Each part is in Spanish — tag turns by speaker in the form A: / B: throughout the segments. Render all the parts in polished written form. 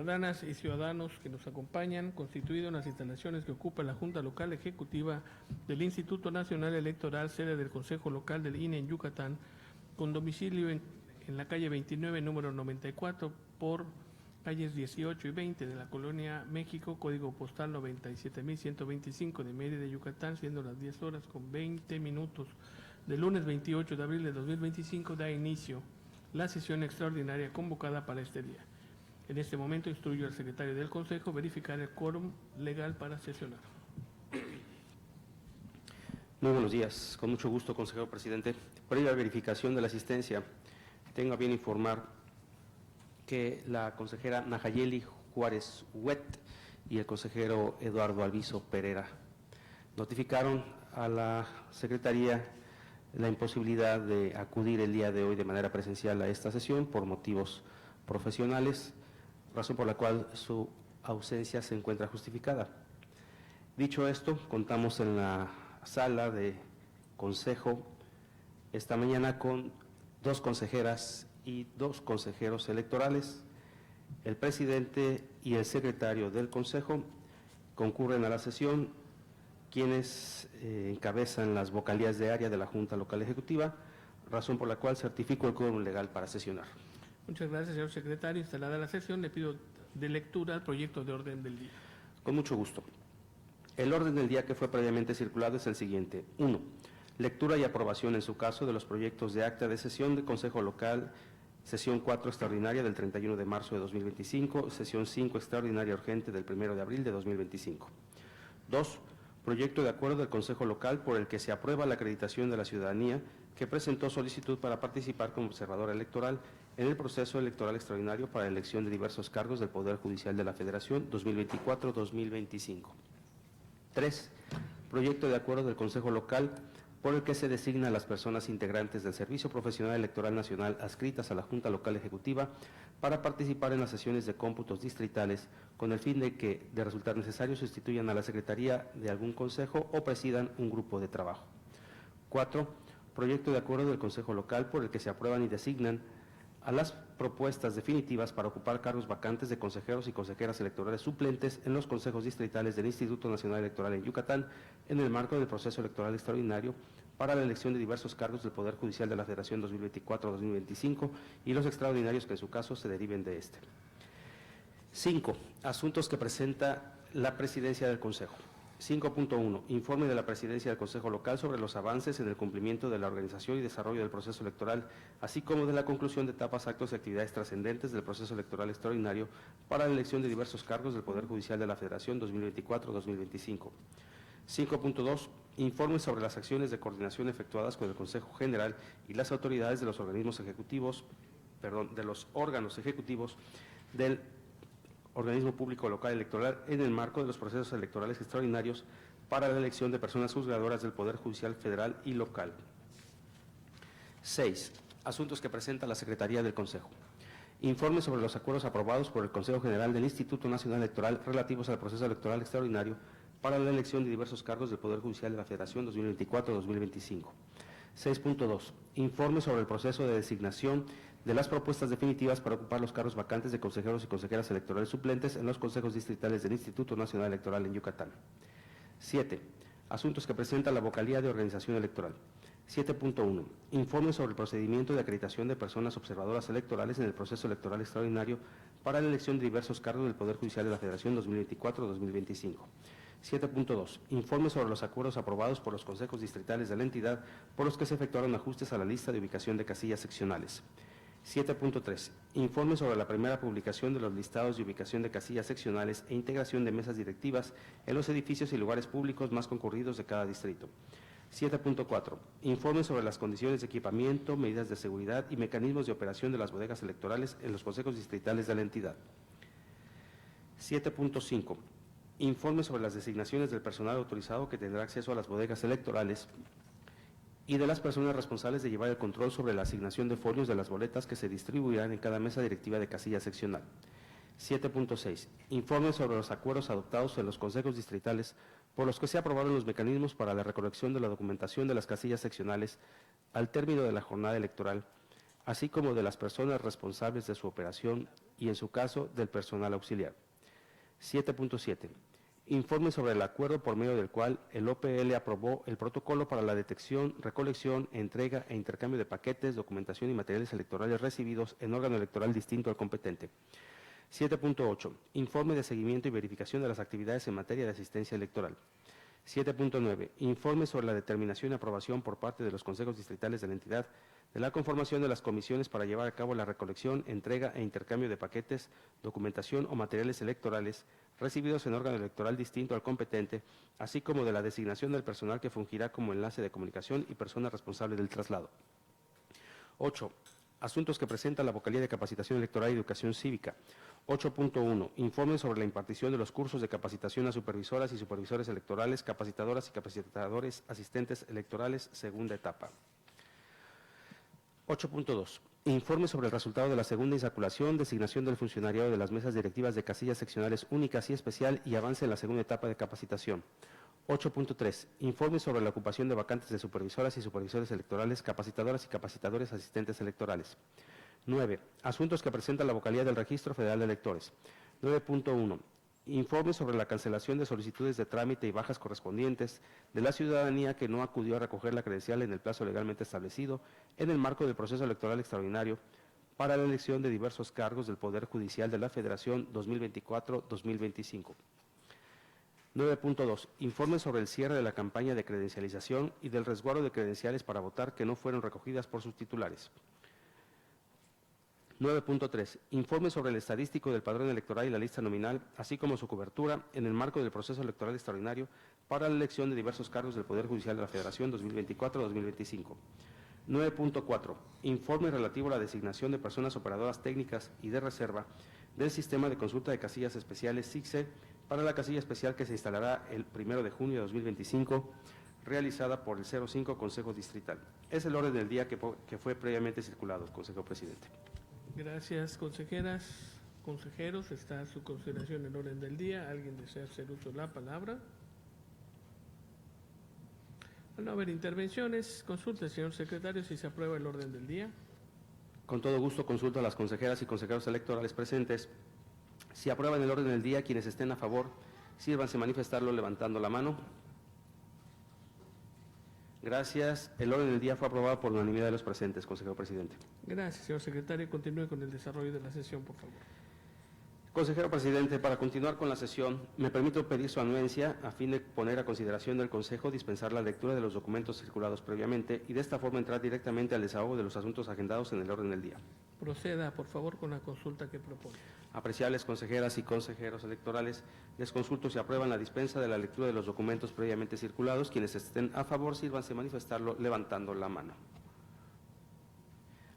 A: ciudadanas y ciudadanos que nos acompañan, constituido en las instalaciones que ocupa la Junta Local Ejecutiva del Instituto Nacional Electoral, sede del Consejo Local del INE en Yucatán, con domicilio en la calle 29, número 94, por calles 18 y 20 de la Colonia México, código postal 97.125 de Mérida, Yucatán, siendo las 10 horas con 20 minutos del lunes 28 de abril de 2025, da inicio la sesión extraordinaria convocada para este día. En este momento instruyo al secretario del Consejo verificar el quórum legal para sesionar.
B: Muy buenos días, con mucho gusto, consejero presidente. Previa verificación de la asistencia, tengo a bien informar que la consejera Nahayeli Juárez Huet y el consejero Eduardo Alviso Pereira notificaron a la Secretaría la imposibilidad de acudir el día de hoy de manera presencial a esta sesión por motivos profesionales, razón por la cual su ausencia se encuentra justificada. Dicho esto, contamos en la sala de consejo esta mañana con 2 consejeras y 2 consejeros electorales. El presidente y el secretario del consejo concurren a la sesión, quienes encabezan las vocalías de área de la Junta Local Ejecutiva, razón por la cual certifico el quórum legal para sesionar.
A: Muchas gracias, señor secretario. Instalada la sesión, le pido de lectura el proyecto de orden del día.
B: Con mucho gusto. El orden del día que fue previamente circulado es el siguiente. 1. Lectura y aprobación en su caso de los proyectos de acta de sesión de Consejo Local, sesión 4 extraordinaria del 31 de marzo de 2025, sesión 5 extraordinaria urgente del 1 de abril de 2025. 2. Proyecto de acuerdo del Consejo Local por el que se aprueba la acreditación de la ciudadanía que presentó solicitud para participar como observador electoral en el proceso electoral extraordinario para la elección de diversos cargos del Poder Judicial de la Federación 2024-2025. 3. Proyecto de acuerdo del Consejo Local por el que se designa a las personas integrantes del Servicio Profesional Electoral Nacional adscritas a la Junta Local Ejecutiva para participar en las sesiones de cómputos distritales con el fin de resultar necesario, sustituyan a la Secretaría de algún consejo o presidan un grupo de trabajo. 4. Proyecto de acuerdo del Consejo Local por el que se aprueban y designan a las propuestas definitivas para ocupar cargos vacantes de consejeros y consejeras electorales suplentes en los consejos distritales del Instituto Nacional Electoral en Yucatán en el marco del proceso electoral extraordinario para la elección de diversos cargos del Poder Judicial de la Federación 2024-2025 y los extraordinarios que en su caso se deriven de este. 5. Asuntos que presenta la Presidencia del Consejo. 5.1. Informe de la Presidencia del Consejo Local sobre los avances en el cumplimiento de la organización y desarrollo del proceso electoral, así como de la conclusión de etapas, actos y actividades trascendentes del proceso electoral extraordinario para la elección de diversos cargos del Poder Judicial de la Federación 2024-2025. 5.2. Informe sobre las acciones de coordinación efectuadas con el Consejo General y las autoridades de los órganos ejecutivos del Organismo Público Local Electoral en el marco de los procesos electorales extraordinarios para la elección de personas juzgadoras del Poder Judicial Federal y Local. 6. Asuntos que presenta la Secretaría del Consejo. Informe sobre los acuerdos aprobados por el Consejo General del Instituto Nacional Electoral relativos al proceso electoral extraordinario para la elección de diversos cargos del Poder Judicial de la Federación 2024-2025. 6.2. Informe sobre el proceso de designación de las propuestas definitivas para ocupar los cargos vacantes de consejeros y consejeras electorales suplentes en los consejos distritales del Instituto Nacional Electoral en Yucatán. 7. Asuntos que presenta la vocalía de organización electoral. 7.1. Informe sobre el procedimiento de acreditación de personas observadoras electorales en el proceso electoral extraordinario para la elección de diversos cargos del Poder Judicial de la Federación 2024-2025. 7.2. Informe sobre los acuerdos aprobados por los consejos distritales de la entidad por los que se efectuaron ajustes a la lista de ubicación de casillas seccionales. 7.3. Informe sobre la primera publicación de los listados de ubicación de casillas seccionales e integración de mesas directivas en los edificios y lugares públicos más concurridos de cada distrito. 7.4. Informe sobre las condiciones de equipamiento, medidas de seguridad y mecanismos de operación de las bodegas electorales en los consejos distritales de la entidad. 7.5. Informe sobre las designaciones del personal autorizado que tendrá acceso a las bodegas electorales y de las personas responsables de llevar el control sobre la asignación de folios de las boletas que se distribuirán en cada mesa directiva de casilla seccional. 7.6. Informe sobre los acuerdos adoptados en los consejos distritales por los que se aprobaron los mecanismos para la recolección de la documentación de las casillas seccionales al término de la jornada electoral, así como de las personas responsables de su operación y, en su caso, del personal auxiliar. 7.7. Informe sobre el acuerdo por medio del cual el OPL aprobó el protocolo para la detección, recolección, entrega e intercambio de paquetes, documentación y materiales electorales recibidos en órgano electoral distinto al competente. 7.8. Informe de seguimiento y verificación de las actividades en materia de asistencia electoral. 7.9. Informe sobre la determinación y aprobación por parte de los consejos distritales de la entidad de la conformación de las comisiones para llevar a cabo la recolección, entrega e intercambio de paquetes, documentación o materiales electorales recibidos en órgano electoral distinto al competente, así como de la designación del personal que fungirá como enlace de comunicación y persona responsable del traslado. 8. Asuntos que presenta la Vocalía de Capacitación Electoral y Educación Cívica. 8.1. Informe sobre la impartición de los cursos de capacitación a supervisoras y supervisores electorales, capacitadoras y capacitadores asistentes electorales, segunda etapa. 8.2. Informe sobre el resultado de la segunda insaculación, designación del funcionariado de las mesas directivas de casillas seccionales únicas y especial y avance en la segunda etapa de capacitación. 8.3. Informe sobre la ocupación de vacantes de supervisoras y supervisores electorales, capacitadoras y capacitadores asistentes electorales. 9. Asuntos que presenta la Vocalía del Registro Federal de Electores. 9.1. Informe sobre la cancelación de solicitudes de trámite y bajas correspondientes de la ciudadanía que no acudió a recoger la credencial en el plazo legalmente establecido en el marco del proceso electoral extraordinario para la elección de diversos cargos del Poder Judicial de la Federación 2024-2025. 9.2. Informe sobre el cierre de la campaña de credencialización y del resguardo de credenciales para votar que no fueron recogidas por sus titulares. 9.3. Informe sobre el estadístico del padrón electoral y la lista nominal, así como su cobertura en el marco del proceso electoral extraordinario para la elección de diversos cargos del Poder Judicial de la Federación 2024-2025. 9.4. Informe relativo a la designación de personas operadoras técnicas y de reserva del Sistema de Consulta de Casillas Especiales SICSE para la casilla especial que se instalará el 1 de junio de 2025, realizada por el 05 Consejo Distrital. Es el orden del día que fue previamente circulado, Consejo Presidente.
A: Gracias, consejeras, consejeros. Está a su consideración el orden del día. ¿Alguien desea hacer uso de la palabra? Al no haber intervenciones, consulte, señor secretario, si se aprueba el orden del día.
B: Con todo gusto consulto a las consejeras y consejeros electorales presentes. Si aprueban el orden del día, quienes estén a favor, sírvanse manifestarlo levantando la mano. Gracias. El orden del día fue aprobado por unanimidad de los presentes, consejero presidente.
A: Gracias, señor secretario. Continúe con el desarrollo de la sesión, por favor.
B: Consejero presidente, para continuar con la sesión, me permito pedir su anuencia a fin de poner a consideración del Consejo dispensar la lectura de los documentos circulados previamente y de esta forma entrar directamente al desahogo de los asuntos agendados en el orden del día.
A: Proceda, por favor, con la consulta que propone.
B: Apreciables consejeras y consejeros electorales, les consulto si aprueban la dispensa de la lectura de los documentos previamente circulados. Quienes estén a favor, sírvanse manifestarlo levantando la mano.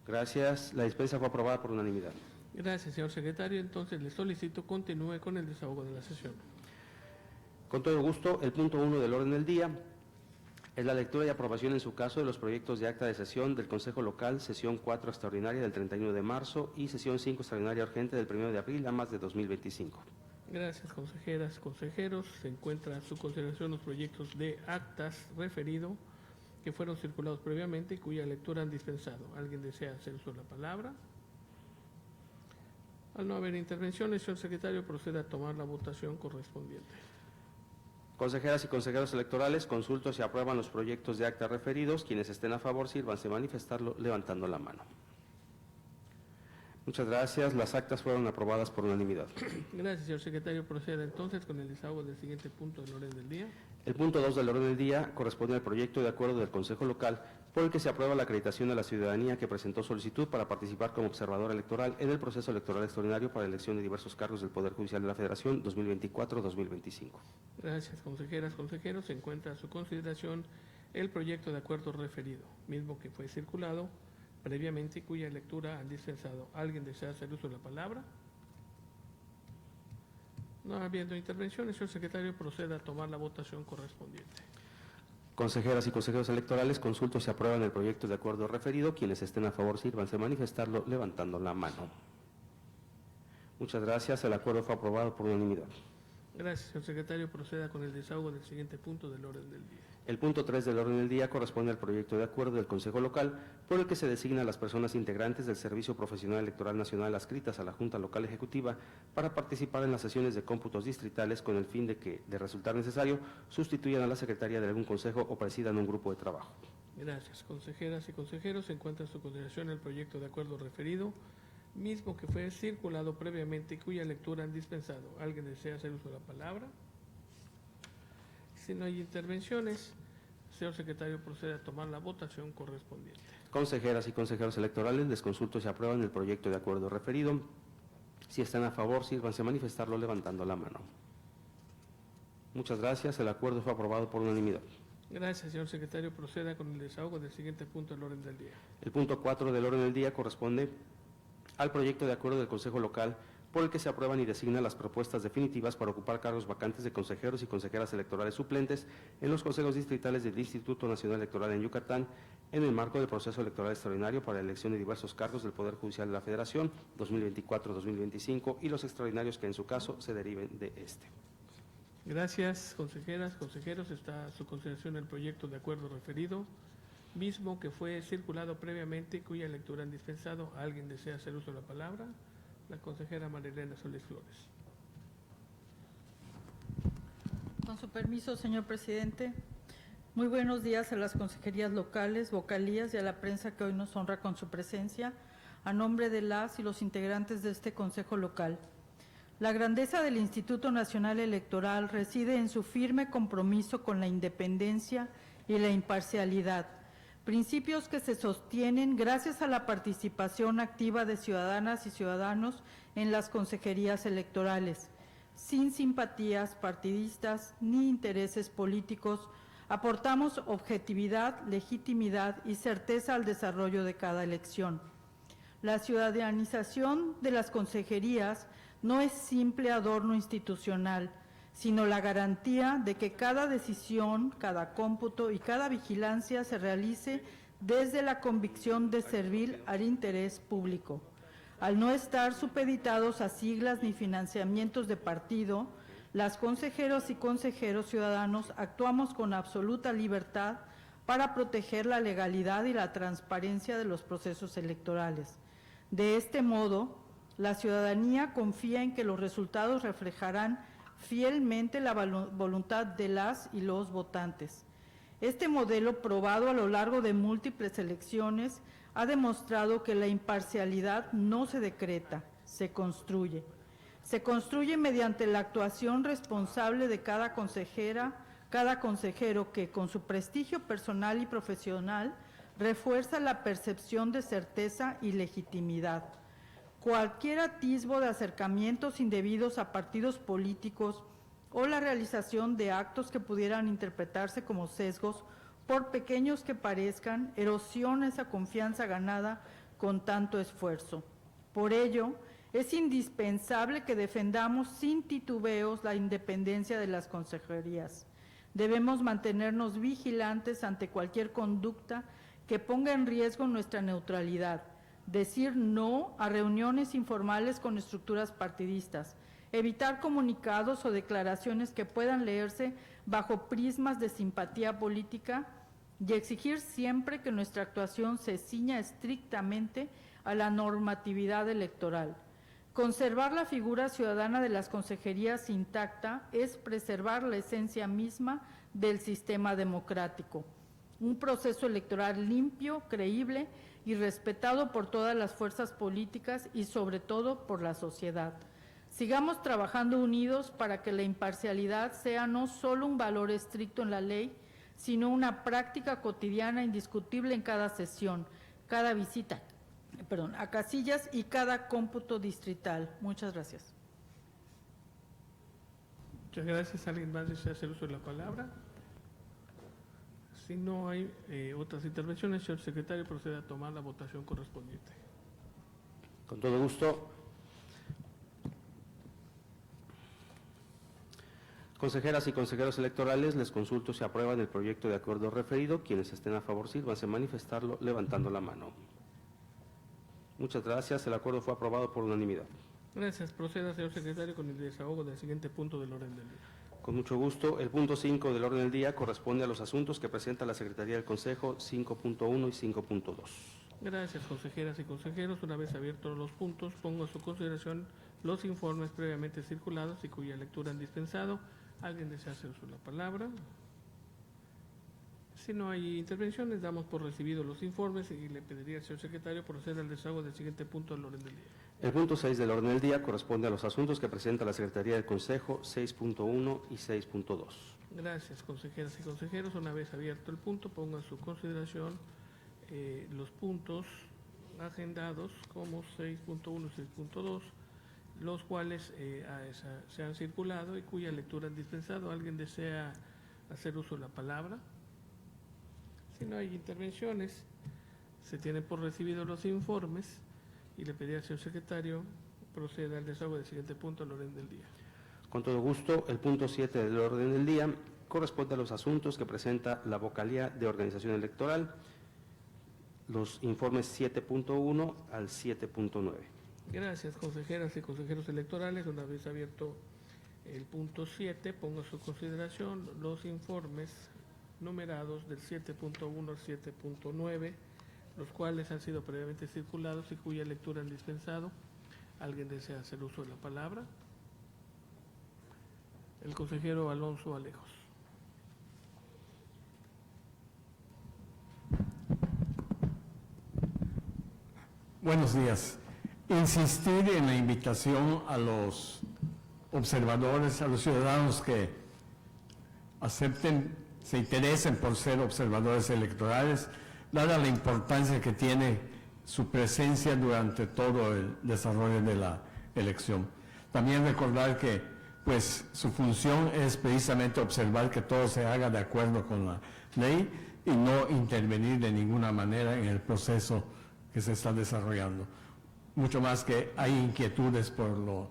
B: Gracias. La dispensa fue aprobada por unanimidad.
A: Gracias, señor secretario. Entonces, le solicito continúe con el desahogo de la sesión.
B: Con todo gusto, el punto 1 del orden del día es la lectura y aprobación en su caso de los proyectos de acta de sesión del Consejo Local, sesión 4 extraordinaria del 31 de marzo y sesión 5 extraordinaria urgente del 1 de abril a más de 2025.
A: Gracias, consejeras, consejeros. Se encuentra a su consideración los proyectos de actas referido que fueron circulados previamente y cuya lectura han dispensado. ¿Alguien desea hacer uso de la palabra? Al no haber intervenciones, señor secretario, procede a tomar la votación correspondiente.
B: Consejeras y consejeros electorales, consulto si aprueban los proyectos de acta referidos. Quienes estén a favor, sírvanse manifestarlo levantando la mano. Muchas gracias. Las actas fueron aprobadas por unanimidad.
A: Gracias, señor secretario. Proceda entonces con el desahogo del siguiente punto del orden del día.
B: El punto 2 del orden del día corresponde al proyecto de acuerdo del Consejo Local por el que se aprueba la acreditación de la ciudadanía que presentó solicitud para participar como observador electoral en el proceso electoral extraordinario para la elección de diversos cargos del Poder Judicial de la Federación 2024-2025.
A: Gracias, consejeras, consejeros. Se encuentra a su consideración el proyecto de acuerdo referido, mismo que fue circulado previamente y cuya lectura han dispensado. ¿Alguien desea hacer uso de la palabra? No habiendo intervenciones, señor secretario, proceda a tomar la votación correspondiente.
B: Consejeras y consejeros electorales, consulto si aprueban el proyecto de acuerdo referido. Quienes estén a favor, sírvanse manifestarlo levantando la mano. Muchas gracias. El acuerdo fue aprobado por unanimidad.
A: Gracias, señor secretario. Proceda con el desahogo del siguiente punto del orden del día.
B: El punto 3 del orden del día corresponde al proyecto de acuerdo del Consejo Local por el que se designa a las personas integrantes del Servicio Profesional Electoral Nacional adscritas a la Junta Local Ejecutiva para participar en las sesiones de cómputos distritales con el fin de que, de resultar necesario, sustituyan a la secretaria de algún consejo o presidan un grupo de trabajo.
A: Gracias, consejeras y consejeros. Se encuentra en su consideración el proyecto de acuerdo referido, mismo que fue circulado previamente y cuya lectura han dispensado. ¿Alguien desea hacer uso de la palabra? Si no hay intervenciones, señor secretario, procede a tomar la votación correspondiente.
B: Consejeras y consejeros electorales, les consulto si aprueban el proyecto de acuerdo referido. Si están a favor, sírvanse a manifestarlo levantando la mano. Muchas gracias. El acuerdo fue aprobado por unanimidad.
A: Gracias, señor secretario. Proceda con el desahogo del siguiente punto del orden del día.
B: El punto 4 del orden del día corresponde al proyecto de acuerdo del Consejo Local por el que se aprueban y designan las propuestas definitivas para ocupar cargos vacantes de consejeros y consejeras electorales suplentes en los consejos distritales del Instituto Nacional Electoral en Yucatán en el marco del proceso electoral extraordinario para la elección de diversos cargos del Poder Judicial de la Federación 2024-2025 y los extraordinarios que en su caso se deriven de este.
A: Gracias, consejeras, consejeros. Está a su consideración el proyecto de acuerdo referido, mismo que fue circulado previamente y cuya lectura han dispensado. ¿Alguien desea hacer uso de la palabra? La consejera Marilena Solís Flores.
C: Con su permiso, señor presidente. Muy buenos días a las consejerías locales, vocalías y a la prensa que hoy nos honra con su presencia, a nombre de las y los integrantes de este Consejo Local. La grandeza del Instituto Nacional Electoral reside en su firme compromiso con la independencia y la imparcialidad, principios que se sostienen gracias a la participación activa de ciudadanas y ciudadanos en las consejerías electorales, sin simpatías partidistas ni intereses políticos. Aportamos objetividad, legitimidad y certeza al desarrollo de cada elección. La ciudadanización de las consejerías no es simple adorno institucional, sino la garantía de que cada decisión, cada cómputo y cada vigilancia se realice desde la convicción de servir al interés público. Al no estar supeditados a siglas ni financiamientos de partido, las consejeros y consejeros ciudadanos actuamos con absoluta libertad para proteger la legalidad y la transparencia de los procesos electorales. De este modo, la ciudadanía confía en que los resultados reflejarán fielmente la voluntad de las y los votantes. Este modelo, probado a lo largo de múltiples elecciones, ha demostrado que la imparcialidad no se decreta, se construye. Se construye mediante la actuación responsable de cada consejera, cada consejero que, con su prestigio personal y profesional, refuerza la percepción de certeza y legitimidad. Cualquier atisbo de acercamientos indebidos a partidos políticos o la realización de actos que pudieran interpretarse como sesgos, por pequeños que parezcan, erosiona esa confianza ganada con tanto esfuerzo. Por ello, es indispensable que defendamos sin titubeos la independencia de las consejerías. Debemos mantenernos vigilantes ante cualquier conducta que ponga en riesgo nuestra neutralidad, decir no a reuniones informales con estructuras partidistas, evitar comunicados o declaraciones que puedan leerse bajo prismas de simpatía política y exigir siempre que nuestra actuación se ciña estrictamente a la normatividad electoral. Conservar la figura ciudadana de las consejerías intacta es preservar la esencia misma del sistema democrático. Un proceso electoral limpio, creíble y respetado por todas las fuerzas políticas y sobre todo por la sociedad. Sigamos trabajando unidos para que la imparcialidad sea no solo un valor estricto en la ley, sino una práctica cotidiana indiscutible en cada sesión, cada visita, a casillas y cada cómputo distrital. Muchas gracias.
A: Muchas gracias. ¿Alguien más desea hacer uso de la palabra? Si no hay otras intervenciones, señor secretario, procede a tomar la votación correspondiente.
B: Con todo gusto. Consejeras y consejeros electorales, les consulto si aprueban el proyecto de acuerdo referido. Quienes estén a favor, sírvanse a manifestarlo levantando la mano. Muchas gracias. El acuerdo fue aprobado por unanimidad.
A: Gracias. Proceda, señor secretario, con el desahogo del siguiente punto del orden del día.
B: Con mucho gusto. El punto 5 del orden del día corresponde a los asuntos que presenta la Secretaría del Consejo 5.1 y 5.2.
A: Gracias, consejeras y consejeros. Una vez abiertos los puntos, pongo a su consideración los informes previamente circulados y cuya lectura han dispensado. ¿Alguien desea hacer uso de la palabra? Si no hay intervenciones, damos por recibidos los informes y le pediría al señor secretario proceder al desahogo del siguiente punto del orden del día.
B: El punto 6 del orden del día corresponde a los asuntos que presenta la Secretaría del Consejo 6.1 y 6.2.
A: Gracias, consejeras y consejeros. Una vez abierto el punto, pongo a su consideración los puntos agendados como 6.1 y 6.2, los cuales se han circulado y cuya lectura han dispensado. ¿Alguien desea hacer uso de la palabra? Si no hay intervenciones, se tienen por recibidos los informes y le pediría al señor secretario proceda al desahogo del siguiente punto al orden del día.
B: Con todo gusto, el punto 7 del orden del día corresponde a los asuntos que presenta la Vocalía de Organización Electoral, los informes 7.1 al 7.9.
A: Gracias, consejeras y consejeros electorales. Una vez abierto el punto 7, pongo a su consideración los informes numerados del 7.1 al 7.9, los cuales han sido previamente circulados y cuya lectura han dispensado. ¿Alguien desea hacer uso de la palabra? El consejero Alonso Alejos.
D: Buenos días. Insistir en la invitación a los observadores, a los ciudadanos que acepten, se interesen por ser observadores electorales, dada la importancia que tiene su presencia durante todo el desarrollo de la elección. También recordar que pues su función es precisamente observar que todo se haga de acuerdo con la ley y no intervenir de ninguna manera en el proceso que se está desarrollando. Mucho más que hay inquietudes por lo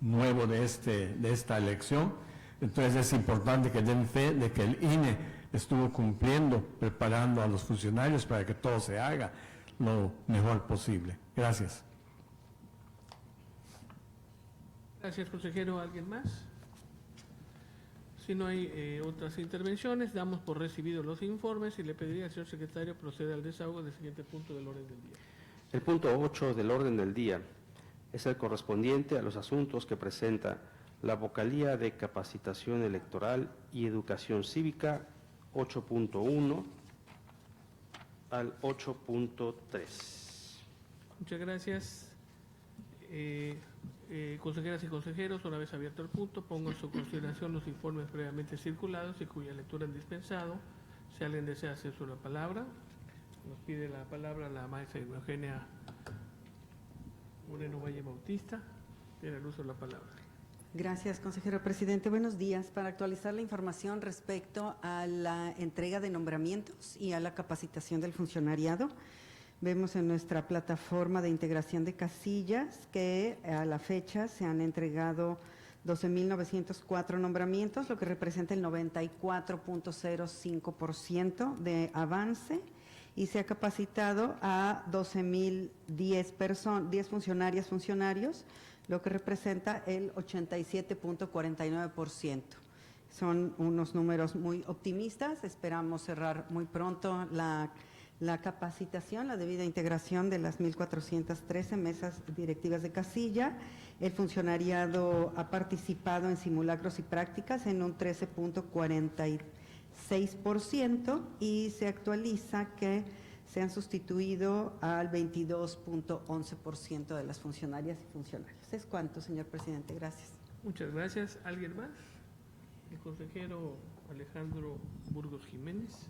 D: nuevo de esta elección, entonces es importante que den fe de que el INE estuvo cumpliendo, preparando a los funcionarios para que todo se haga lo mejor posible. Gracias.
A: Gracias, consejero. ¿Alguien más? Si no hay otras intervenciones, damos por recibidos los informes y le pediría al señor secretario proceda al desahogo del siguiente punto del orden del día.
B: El punto 8 del orden del día es el correspondiente a los asuntos que presenta la Vocalía de Capacitación Electoral y Educación Cívica 8.1 al 8.3.
A: Muchas gracias. Consejeras y consejeros, una vez abierto el punto, pongo en su consideración los informes previamente circulados y cuya lectura han dispensado. Si alguien desea hacer uso de la palabra, nos pide la palabra la maestra Eugenia Moreno Valle Bautista. Tiene el uso de la palabra.
E: Gracias, consejero presidente. Buenos días. Para actualizar la información respecto a la entrega de nombramientos y a la capacitación del funcionariado, vemos en nuestra plataforma de integración de casillas que a la fecha se han entregado 12.904 nombramientos, lo que representa el 94.05% de avance, y se ha capacitado a 12.010 funcionarios, lo que representa el 87.49%. Son unos números muy optimistas. Esperamos cerrar muy pronto la capacitación, la debida integración de las 1.413 mesas directivas de casilla. El funcionariado ha participado en simulacros y prácticas en un 13.46% y se actualiza que se han sustituido al 22.11% de las funcionarias y funcionarios. ¿Es cuánto, señor presidente? Gracias.
A: Muchas gracias. ¿Alguien más? El consejero Alejandro Burgos Jiménez.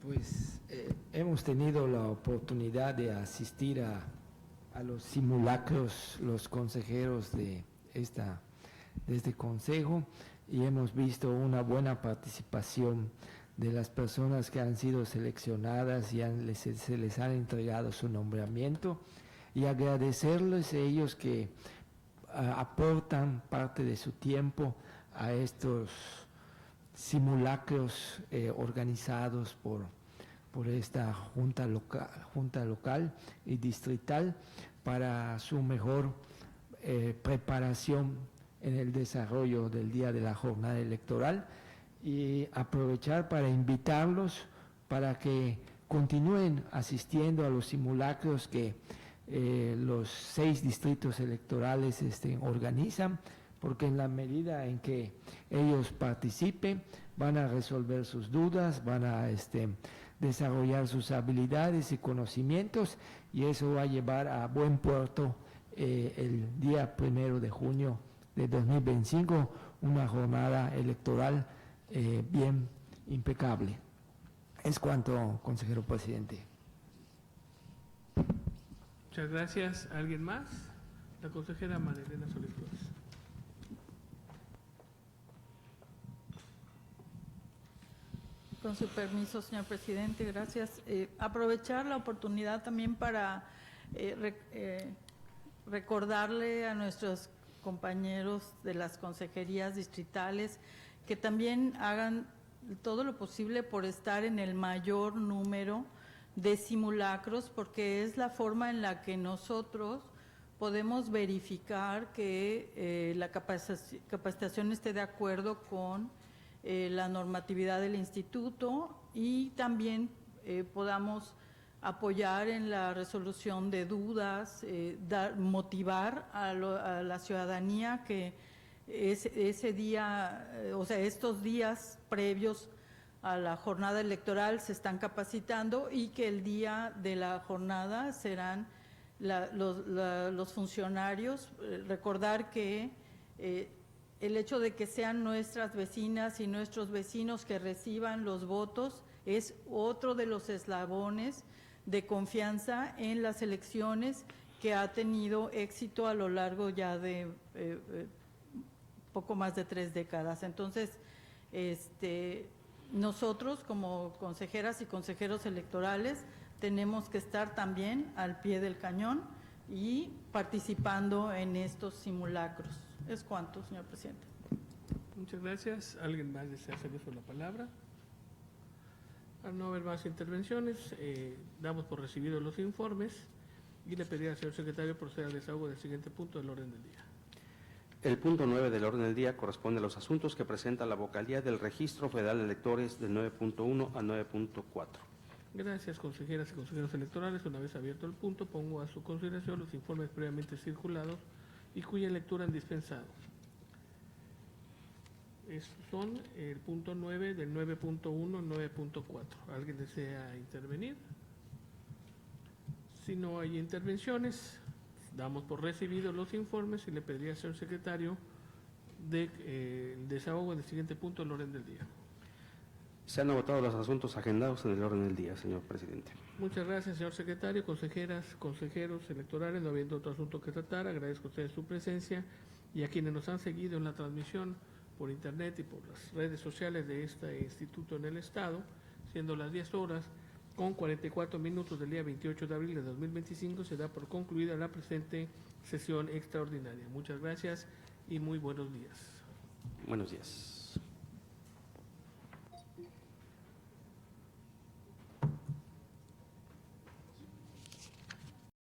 F: Pues hemos tenido la oportunidad de asistir a los simulacros, los consejeros de este consejo, y hemos visto una buena participación de las personas que han sido seleccionadas y se les ha entregado su nombramiento, y agradecerles a ellos que aportan parte de su tiempo a estos simulacros organizados por esta junta local y distrital para su mejor preparación en el desarrollo del día de la jornada electoral y aprovechar para invitarlos para que continúen asistiendo a los simulacros que los 6 distritos electorales organizan, porque en la medida en que ellos participen van a resolver sus dudas, van a desarrollar sus habilidades y conocimientos, y eso va a llevar a buen puerto el día 1 de junio de 2025, una jornada electoral bien impecable. Es cuanto, consejero presidente.
A: Muchas gracias. ¿Alguien más? La consejera María Elena Solís Flores.
C: Con su permiso, señor presidente, gracias. Aprovechar la oportunidad también para recordarle a nuestros compañeros de las consejerías distritales que también hagan todo lo posible por estar en el mayor número de simulacros, porque es la forma en la que nosotros podemos verificar que la capacitación esté de acuerdo con la normatividad del instituto, y también podamos apoyar en la resolución de dudas, motivar a la ciudadanía que ese día, o sea, estos días previos a la jornada electoral se están capacitando, y que el día de la jornada serán los funcionarios. Recordar que el hecho de que sean nuestras vecinas y nuestros vecinos que reciban los votos es otro de los eslabones de confianza en las elecciones que ha tenido éxito a lo largo ya de poco más de 3 décadas. Entonces, nosotros como consejeras y consejeros electorales tenemos que estar también al pie del cañón y participando en estos simulacros. Es cuanto, señor presidente.
A: Muchas gracias. ¿Alguien más desea hacer uso de la palabra? Al no haber más intervenciones, damos por recibidos los informes y le pediría al señor secretario proceder al desahogo del siguiente punto del orden del día.
B: El punto 9 del orden del día corresponde a los asuntos que presenta la vocalía del Registro Federal de Electores del 9.1 a 9.4.
A: Gracias, consejeras y consejeros electorales. Una vez abierto el punto, pongo a su consideración los informes previamente circulados y cuya lectura han dispensado. Estos son el punto 9 del 9.1, 9.4. ¿Alguien desea intervenir? Si no hay intervenciones, damos por recibidos los informes y le pediría al señor secretario el desahogo del siguiente punto del orden del día.
B: Se han agotado los asuntos agendados en el orden del día, señor presidente.
A: Muchas gracias, señor secretario, consejeras, consejeros electorales. No habiendo otro asunto que tratar, agradezco a ustedes su presencia y a quienes nos han seguido en la transmisión por internet y por las redes sociales de este instituto en el Estado, siendo las 10 horas con 44 minutos del día 28 de abril de 2025, se da por concluida la presente sesión extraordinaria. Muchas gracias y muy buenos días.
B: Buenos días.